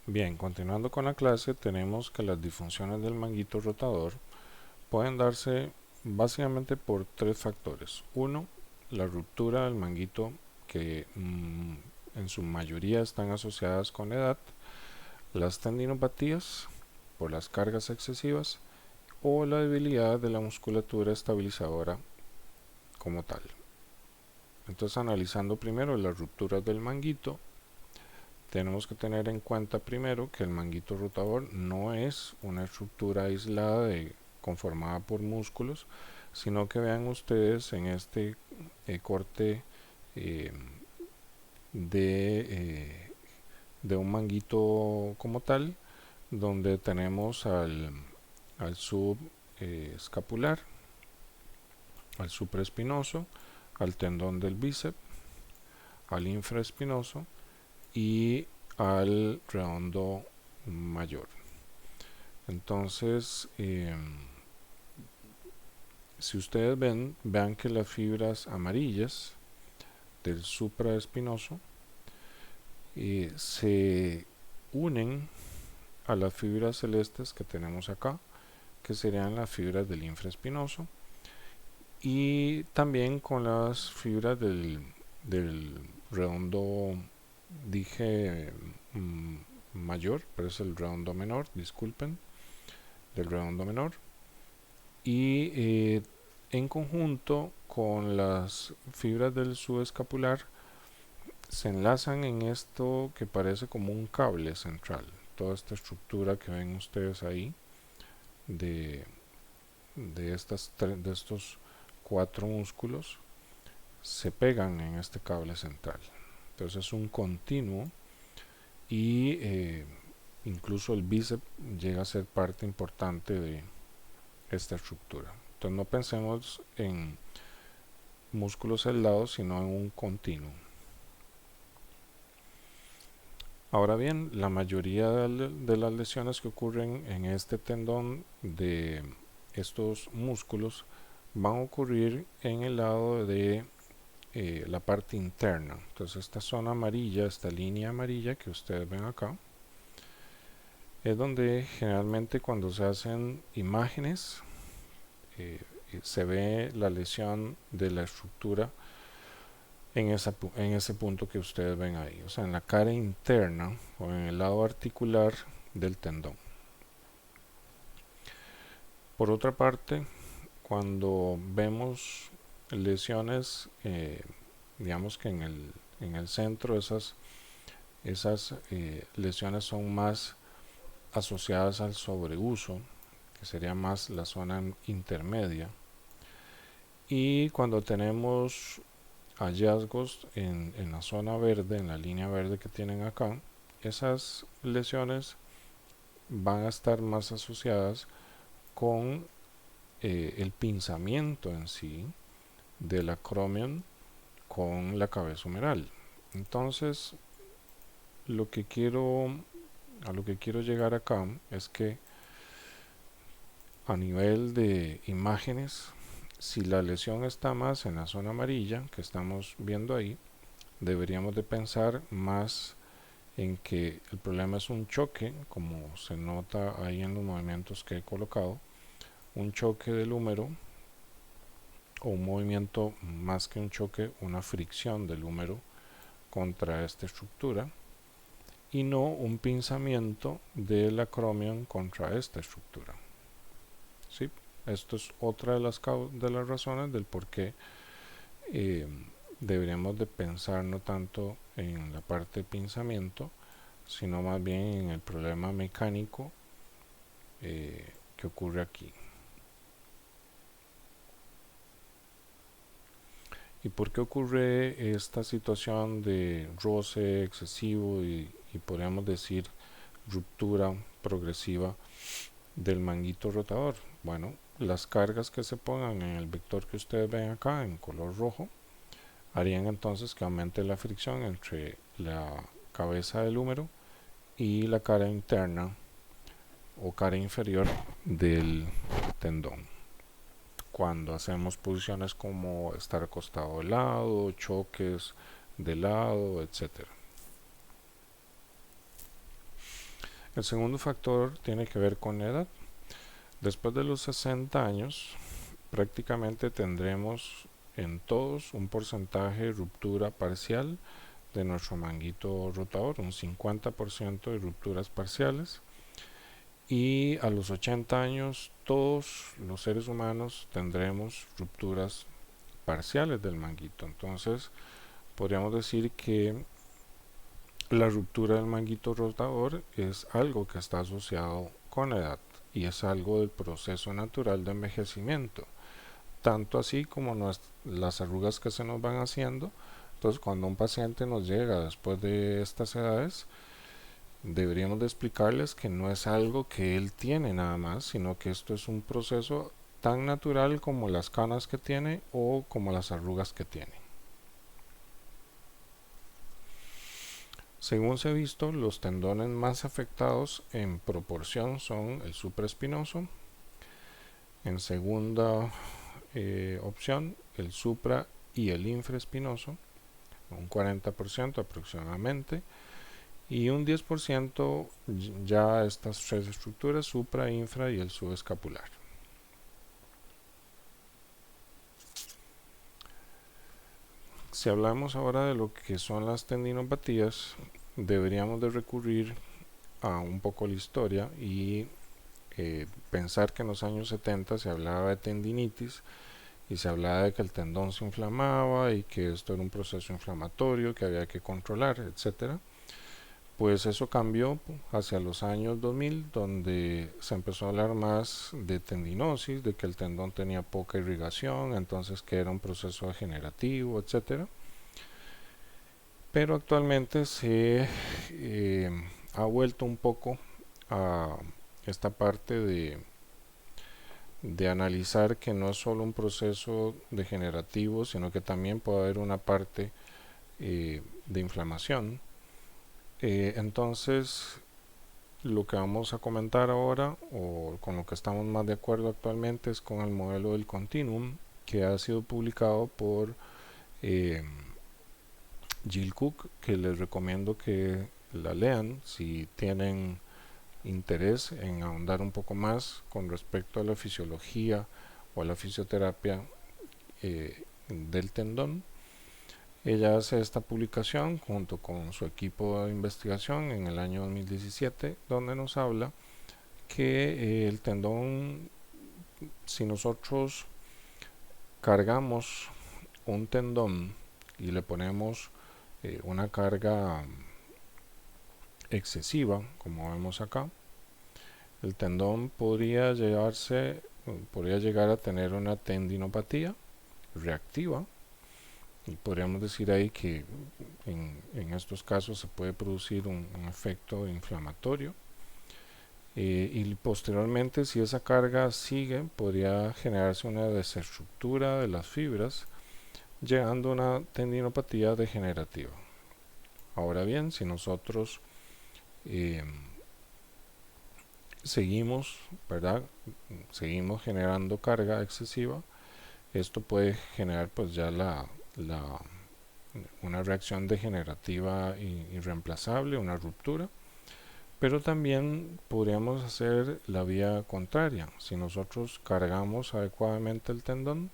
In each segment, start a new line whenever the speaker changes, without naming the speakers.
Bien, continuando con la clase, tenemos que las disfunciones del manguito rotador pueden darse básicamente por tres factores. Uno, la ruptura del manguito que en su mayoría están asociadas con la edad, las tendinopatías por las cargas excesivas o la debilidad de la musculatura estabilizadora como tal. Entonces, analizando primero las rupturas del manguito, tenemos que tener en cuenta primero que el manguito rotador no es una estructura aislada conformada por músculos, sino que vean ustedes en este corte eh, de, de un manguito como tal, donde tenemos al subescapular, al supraespinoso, al tendón del bíceps, al infraespinoso y al redondo mayor. Entonces, si ustedes vean que las fibras amarillas del supraespinoso se unen a las fibras celestes que tenemos acá, que serían las fibras del infraespinoso, y también con las fibras del redondo, dije mayor, pero es el redondo menor, disculpen, del redondo menor, y en conjunto con las fibras del subescapular se enlazan en esto que parece como un cable central. Toda esta estructura que ven ustedes ahí de, de estos cuatro músculos se pegan en este cable central. Entonces es un continuo y incluso el bíceps llega a ser parte importante de esta estructura. Entonces no pensemos en músculos aislados, sino en un continuo. Ahora bien, la mayoría de las lesiones que ocurren en este tendón de estos músculos van a ocurrir en el lado de la parte interna. Entonces esta zona amarilla, esta línea amarilla que ustedes ven acá, es donde generalmente cuando se hacen imágenes eh, se ve la lesión de la estructura en ese punto que ustedes ven ahí, o sea, en la cara interna o en el lado articular del tendón. Por otra parte, cuando vemos lesiones, digamos que en el centro esas lesiones son más asociadas al sobreuso, que sería más la zona intermedia. Y cuando tenemos hallazgos en la zona verde, en la línea verde que tienen acá, esas lesiones van a estar más asociadas con el pinzamiento en sí del acromion con la cabeza humeral. Entonces, lo que quiero a lo que quiero llegar acá es que a nivel de imágenes, si la lesión está más en la zona amarilla que estamos viendo ahí, deberíamos de pensar más en que el problema es un choque, como se nota ahí en los movimientos que he colocado, un choque del húmero o un movimiento más que un choque, una fricción del húmero contra esta estructura y no un pinzamiento del acromion contra esta estructura. ¿Sí? Esto es otra de las razones del por qué eh, deberíamos de pensar no tanto en la parte de pinzamiento, sino más bien en el problema mecánico que ocurre aquí. ¿Y por qué ocurre esta situación de roce excesivo y podríamos decir ruptura progresiva del manguito rotador? Bueno, las cargas que se pongan en el vector que ustedes ven acá en color rojo harían entonces que aumente la fricción entre la cabeza del húmero y la cara interna o cara inferior del tendón. Cuando hacemos posiciones como estar acostado de lado, choques de lado, etc. El segundo factor tiene que ver con la edad. Después de los 60 años, prácticamente tendremos en todos un porcentaje de ruptura parcial de nuestro manguito rotador, un 50% de rupturas parciales. Y a los 80 años todos los seres humanos tendremos rupturas parciales del manguito. Entonces podríamos decir que la ruptura del manguito rotador es algo que está asociado con la edad y es algo del proceso natural de envejecimiento, tanto así como las arrugas que se nos van haciendo. Entonces cuando un paciente nos llega después de estas edades, deberíamos de explicarles que no es algo que él tiene nada más, sino que esto es un proceso tan natural como las canas que tiene o como las arrugas que tiene. Según se ha visto, los tendones más afectados en proporción son el supraespinoso. En segunda opción, el supra y el infraespinoso, un 40% aproximadamente. Y un 10% ya estas tres estructuras, supra, infra y el subescapular. Si hablamos ahora de lo que son las tendinopatías, deberíamos de recurrir a un poco la historia y pensar que en los años 70 se hablaba de tendinitis y se hablaba de que el tendón se inflamaba y que esto era un proceso inflamatorio que había que controlar, etcétera. Pues eso cambió hacia los años 2000, donde se empezó a hablar más de tendinosis, de que el tendón tenía poca irrigación, entonces que era un proceso degenerativo, etcétera. Pero actualmente se ha vuelto un poco a esta parte de analizar que no es solo un proceso degenerativo, sino que también puede haber una parte de inflamación. Entonces, lo que vamos a comentar ahora, o con lo que estamos más de acuerdo actualmente, es con el modelo del continuum, que ha sido publicado por Jill Cook, que les recomiendo que la lean si tienen interés en ahondar un poco más con respecto a la fisiología o a la fisioterapia del tendón. Ella hace esta publicación junto con su equipo de investigación en el año 2017, donde nos habla que el tendón, si nosotros cargamos un tendón y le ponemos una carga excesiva, como vemos acá, el tendón podría llegar a tener una tendinopatía reactiva, y podríamos decir ahí que en estos casos se puede producir un efecto inflamatorio, y posteriormente, si esa carga sigue, podría generarse una desestructura de las fibras, llegando a una tendinopatía degenerativa. Ahora bien, si nosotros seguimos, ¿verdad? Seguimos generando carga excesiva, esto puede generar pues ya una reacción degenerativa irreemplazable, una ruptura. Pero también podríamos hacer la vía contraria. Si nosotros cargamos adecuadamente el tendón,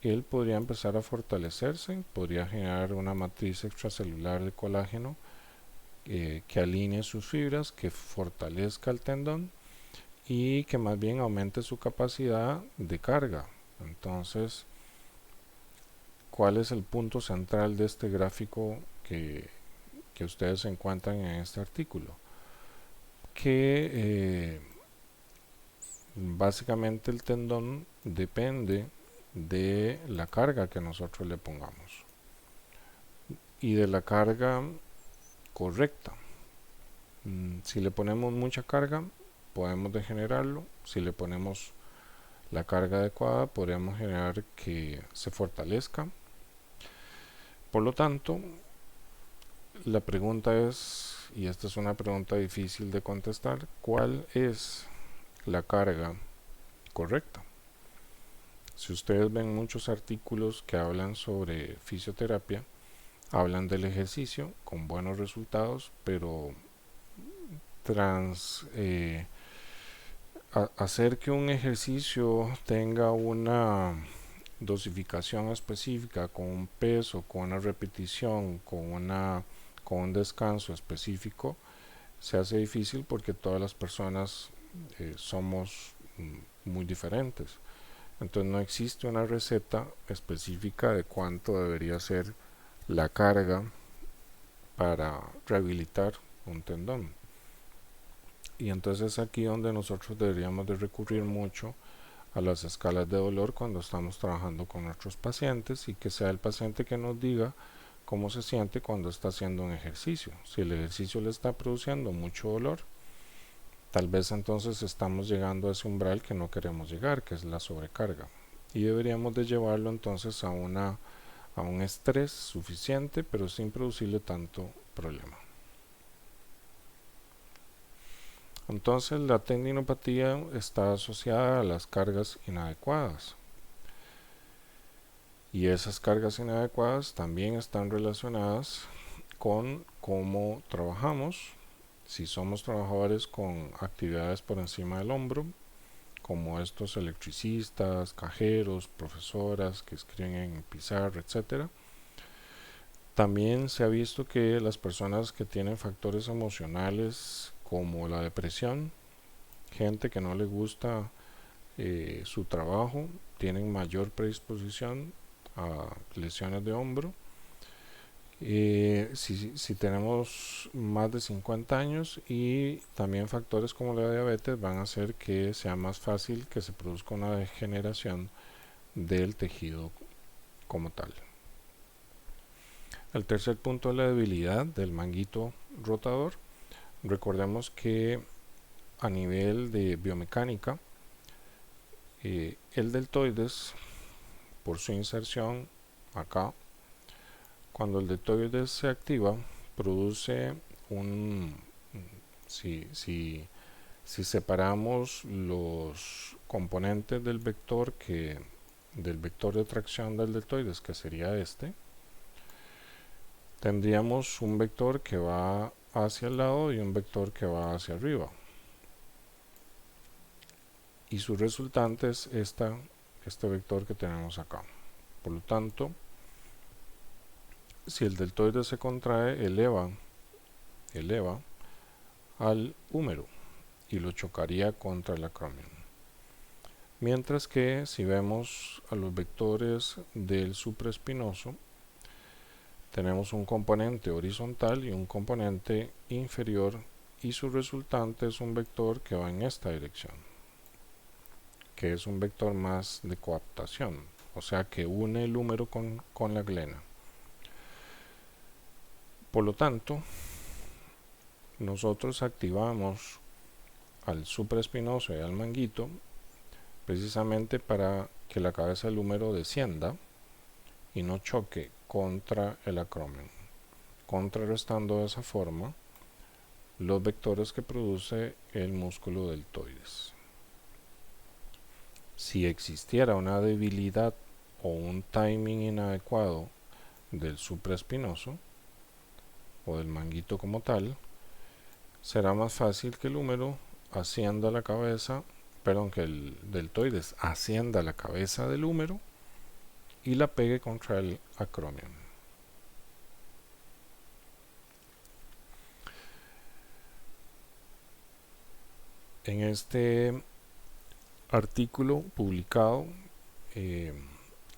él podría empezar a fortalecerse, podría generar una matriz extracelular de colágeno que alinee sus fibras, que fortalezca el tendón y que más bien aumente su capacidad de carga. Entonces, ¿cuál es el punto central de este gráfico que ustedes encuentran en este artículo? Que básicamente el tendón depende de la carga que nosotros le pongamos y de la carga correcta. Si le ponemos mucha carga, podemos degenerarlo. Si le ponemos la carga adecuada, podríamos generar que se fortalezca. Por lo tanto, la pregunta es, y esta es una pregunta difícil de contestar, ¿cuál es la carga correcta? Si ustedes ven muchos artículos que hablan sobre fisioterapia, hablan del ejercicio con buenos resultados, pero hacer que un ejercicio tenga una dosificación específica, con un peso, con una repetición, con un descanso específico, se hace difícil porque todas las personas somos muy diferentes. Entonces no existe una receta específica de cuánto debería ser la carga para rehabilitar un tendón. Y entonces aquí donde nosotros deberíamos de recurrir mucho a las escalas de dolor cuando estamos trabajando con nuestros pacientes, y que sea el paciente que nos diga cómo se siente cuando está haciendo un ejercicio. Si el ejercicio le está produciendo mucho dolor, tal vez entonces estamos llegando a ese umbral que no queremos llegar, que es la sobrecarga, y deberíamos de llevarlo entonces a un estrés suficiente, pero sin producirle tanto problema. Entonces la tendinopatía está asociada a las cargas inadecuadas, y esas cargas inadecuadas también están relacionadas con cómo trabajamos. Si somos trabajadores con actividades por encima del hombro, como estos electricistas, cajeros, profesoras que escriben en pizarra, etc. También se ha visto que las personas que tienen factores emocionales como la depresión, gente que no le gusta su trabajo, tienen mayor predisposición a lesiones de hombro. Si tenemos más de 50 años, y también factores como la diabetes van a hacer que sea más fácil que se produzca una degeneración del tejido como tal. El tercer punto es la debilidad del manguito rotador. Recordemos que a nivel de biomecánica, el deltoides, por su inserción acá, cuando el deltoides se activa, produce si separamos los componentes del vector de tracción del deltoides, que sería este, tendríamos un vector que va hacia el lado y un vector que va hacia arriba, y su resultante es este vector que tenemos acá. Por lo tanto, si el deltoide se contrae, eleva al húmero y lo chocaría contra el acromion. Mientras que si vemos a los vectores del supraespinoso, tenemos un componente horizontal y un componente inferior, y su resultante es un vector que va en esta dirección, que es un vector más de coaptación, o sea que une el húmero con la glena. Por lo tanto, nosotros activamos al supraespinoso y al manguito precisamente para que la cabeza del húmero descienda y no choque contra el acromion, contrarrestando de esa forma los vectores que produce el músculo deltoides. Si existiera una debilidad o un timing inadecuado del supraespinoso o del manguito como tal, será más fácil que el húmero ascienda la cabeza, que el deltoides ascienda la cabeza del húmero y la pegue contra el acromion. En este artículo publicado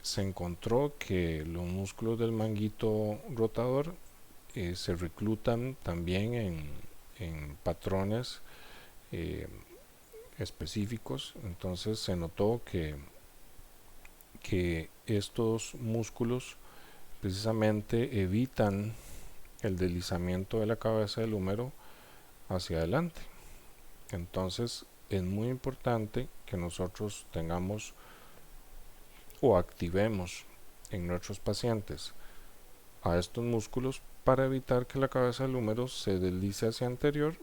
se encontró que los músculos del manguito rotador se reclutan también en patrones específicos. Entonces se notó que estos músculos precisamente evitan el deslizamiento de la cabeza del húmero hacia adelante. Entonces es muy importante que nosotros tengamos o activemos en nuestros pacientes a estos músculos para evitar que la cabeza del húmero se deslice hacia anterior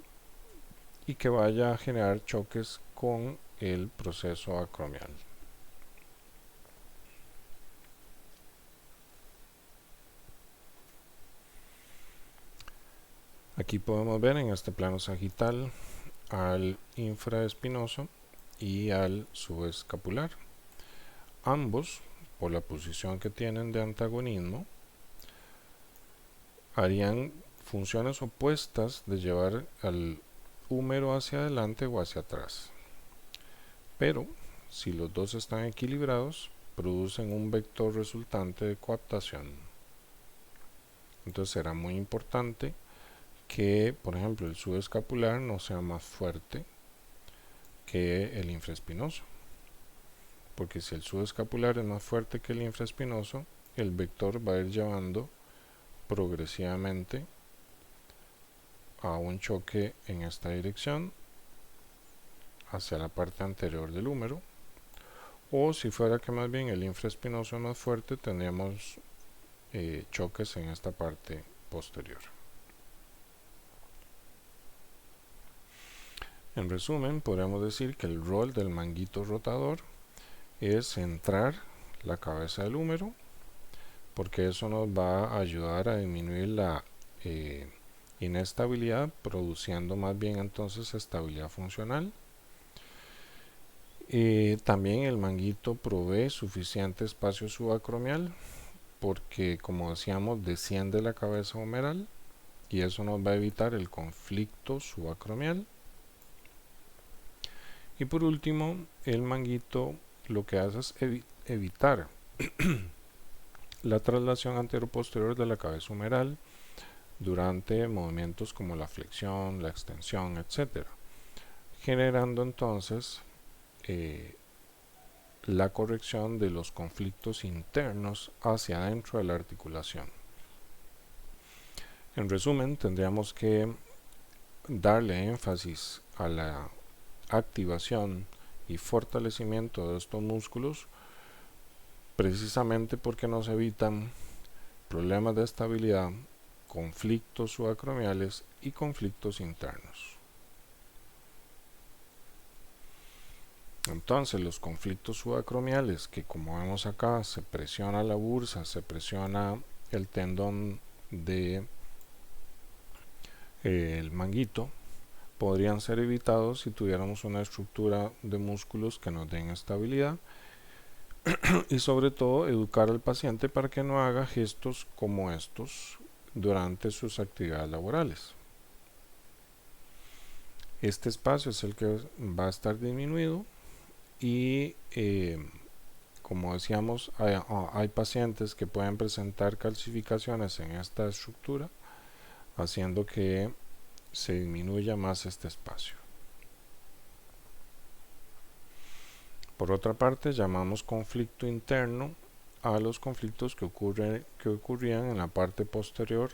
y que vaya a generar choques con el proceso acromial. Aquí podemos ver en este plano sagital al infraespinoso y al subescapular. Ambos, por la posición que tienen de antagonismo, harían funciones opuestas de llevar al húmero hacia adelante o hacia atrás. Pero, si los dos están equilibrados, producen un vector resultante de coaptación. Entonces será muy importante que, por ejemplo, el subescapular no sea más fuerte que el infraespinoso. Porque si el subescapular es más fuerte que el infraespinoso, el vector va a ir llevando progresivamente a un choque en esta dirección hacia la parte anterior del húmero, o si fuera que más bien el infraespinoso es más fuerte, tendríamos choques en esta parte posterior. En resumen, podríamos decir que el rol del manguito rotador es centrar la cabeza del húmero, porque eso nos va a ayudar a disminuir la inestabilidad, produciendo más bien entonces estabilidad funcional. También el manguito provee suficiente espacio subacromial, porque como decíamos desciende la cabeza humeral y eso nos va a evitar el conflicto subacromial. Y por último, el manguito lo que hace es evitar la traslación anteroposterior de la cabeza humeral durante movimientos como la flexión, la extensión, etc., generando entonces la corrección de los conflictos internos hacia adentro de la articulación. En resumen, tendríamos que darle énfasis a la activación y fortalecimiento de estos músculos, precisamente porque nos evitan problemas de estabilidad, conflictos subacromiales y conflictos internos. Entonces los conflictos subacromiales, que como vemos acá se presiona la bursa, se presiona el tendón de el manguito, podrían ser evitados si tuviéramos una estructura de músculos que nos den estabilidad y sobre todo educar al paciente para que no haga gestos como estos durante sus actividades laborales. Este espacio es el que va a estar disminuido y como decíamos, hay pacientes que pueden presentar calcificaciones en esta estructura, haciendo que se disminuya más este espacio. Por otra parte, llamamos conflicto interno a los conflictos que ocurrían en la parte posterior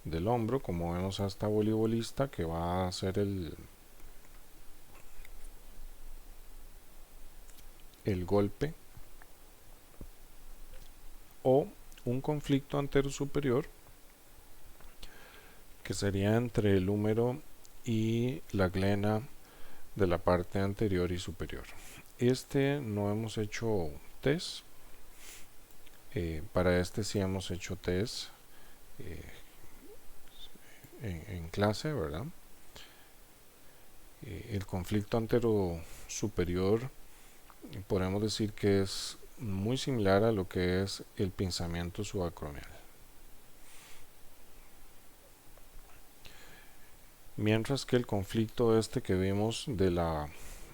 del hombro, como vemos a esta voleibolista que va a hacer el golpe, o un conflicto anterosuperior que sería entre el húmero y la glena de la parte anterior y superior. Este no hemos hecho test, para este sí hemos hecho test en clase, ¿verdad? El conflicto anterosuperior podemos decir que es muy similar a lo que es el pinzamiento subacromial. Mientras que el conflicto que vimos de la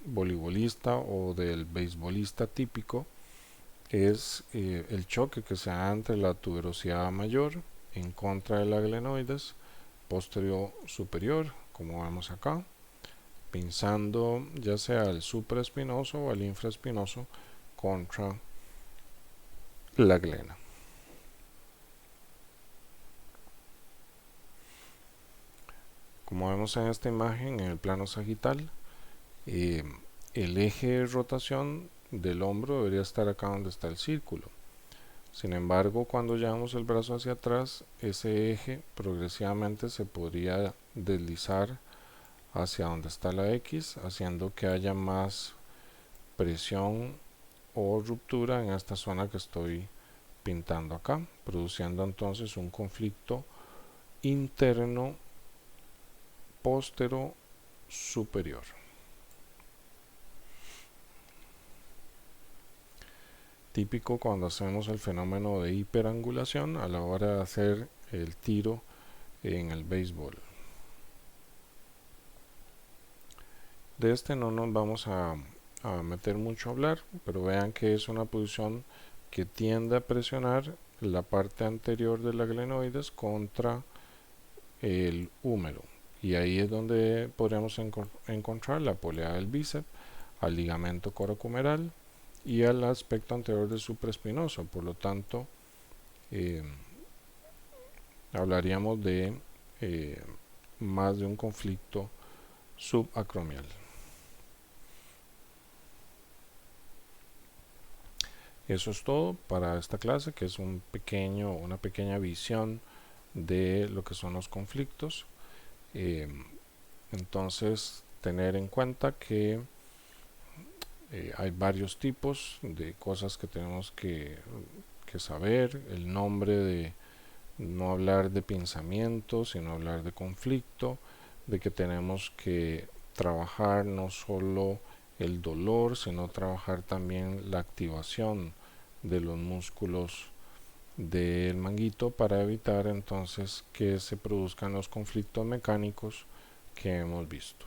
voleibolista o del beisbolista típico es el choque que se da entre la tuberosidad mayor en contra de la glenoides posterior superior, como vemos acá, pinzando ya sea el supraespinoso o el infraespinoso contra la glena. Como vemos en esta imagen, en el plano sagital, el eje de rotación del hombro debería estar acá donde está el círculo. Sin embargo, cuando llevamos el brazo hacia atrás, ese eje progresivamente se podría deslizar hacia donde está la X, haciendo que haya más presión o ruptura en esta zona que estoy pintando acá, produciendo entonces un conflicto interno póstero superior. Típico cuando hacemos el fenómeno de hiperangulación a la hora de hacer el tiro en el béisbol. De este no nos vamos a meter mucho a hablar, pero vean que es una posición que tiende a presionar la parte anterior de la glenoides contra el húmero, y ahí es donde podríamos encontrar la polea del bíceps, al ligamento coracohumeral y al aspecto anterior del supraespinoso. Por lo tanto, hablaríamos de más de un conflicto subacromial. Eso es todo para esta clase, que es una pequeña visión de lo que son los conflictos. Entonces, tener en cuenta que hay varios tipos de cosas que tenemos que saber. El nombre, de no hablar de pensamiento, sino hablar de conflicto, de que tenemos que trabajar no solo el dolor, sino trabajar también la activación de los músculos del manguito para evitar entonces que se produzcan los conflictos mecánicos que hemos visto.